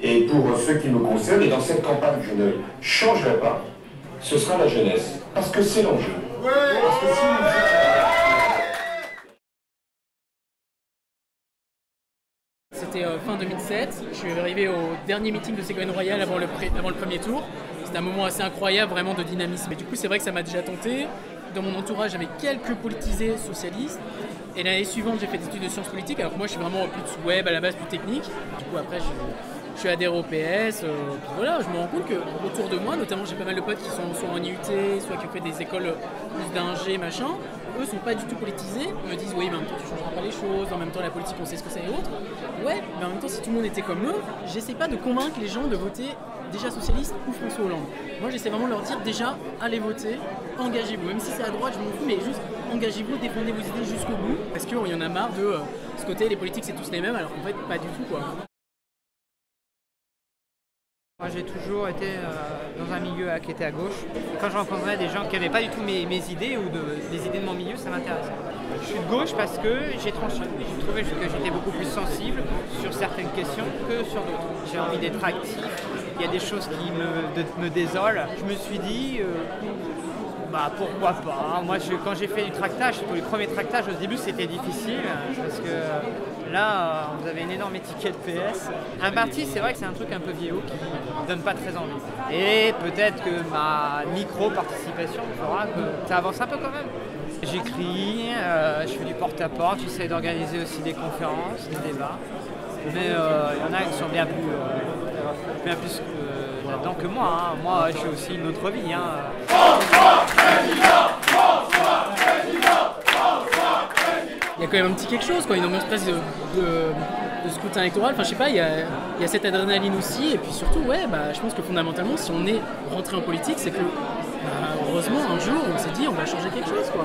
Et pour ce qui me concerne, et dans cette campagne je ne changerai pas, ce sera la jeunesse. Parce que c'est l'enjeu. Parce que si C'était fin 2007, je suis arrivé au dernier meeting de Ségolène Royal avant le premier tour. C'était un moment assez incroyable, vraiment de dynamisme. Et du coup, c'est vrai que ça m'a déjà tenté. Dans mon entourage, j'avais quelques politisés socialistes. Et l'année suivante, j'ai fait des études de sciences politiques, alors que moi, je suis vraiment plus web, à la base, plus technique. Du coup, après, je suis adhéré au PS. Puis voilà, je me rends compte qu'autour de moi, notamment, j'ai pas mal de potes qui sont soit en IUT, soit qui ont fait des écoles plus d'ingé, machin. Eux sont pas du tout politisés, ils me disent oui mais en même temps tu changeras pas les choses, en même temps la politique on sait ce que c'est et autres. Ouais, mais en même temps si tout le monde était comme eux, j'essaie pas de convaincre les gens de voter déjà socialiste ou François Hollande. Moi j'essaie vraiment de leur dire déjà allez voter, engagez-vous, même si c'est à droite je m'en fous, mais juste engagez-vous, défendez vos idées jusqu'au bout, parce qu'il y en a marre de ce côté les politiques c'est tous les mêmes alors qu'en fait pas du tout quoi. Moi j'ai toujours été dans un milieu qui était à gauche. Et quand je rencontrais des gens qui n'avaient pas du tout mes idées ou les idées de mon milieu, ça m'intéressait. Je suis de gauche parce que j'ai tranché. J'ai trouvé que j'étais beaucoup plus sensible sur certaines questions que sur d'autres. J'ai envie d'être actif. Il y a des choses qui me désolent. Je me suis dit, pourquoi pas. Moi quand j'ai fait du tractage, pour les premiers tractages au début c'était difficile parce que là vous avez une énorme étiquette PS. Un parti c'est vrai que c'est un truc un peu vieillot qui ne donne pas très envie. Et peut-être que ma micro-participation fera que ça avance un peu quand même. J'écris, je fais du porte-à-porte, j'essaie d'organiser aussi des conférences, des débats. Mais il y en a qui sont bien plus là-dedans que moi. Hein. Moi j'ai aussi une autre vie. Hein. Il y a quand même un petit quelque chose, quoi, une ambiance presque de scrutin électoral. Enfin, je sais pas, il y a cette adrénaline aussi. Et puis surtout, je pense que fondamentalement, si on est rentré en politique, c'est que heureusement, un jour, on s'est dit on va changer quelque chose, quoi.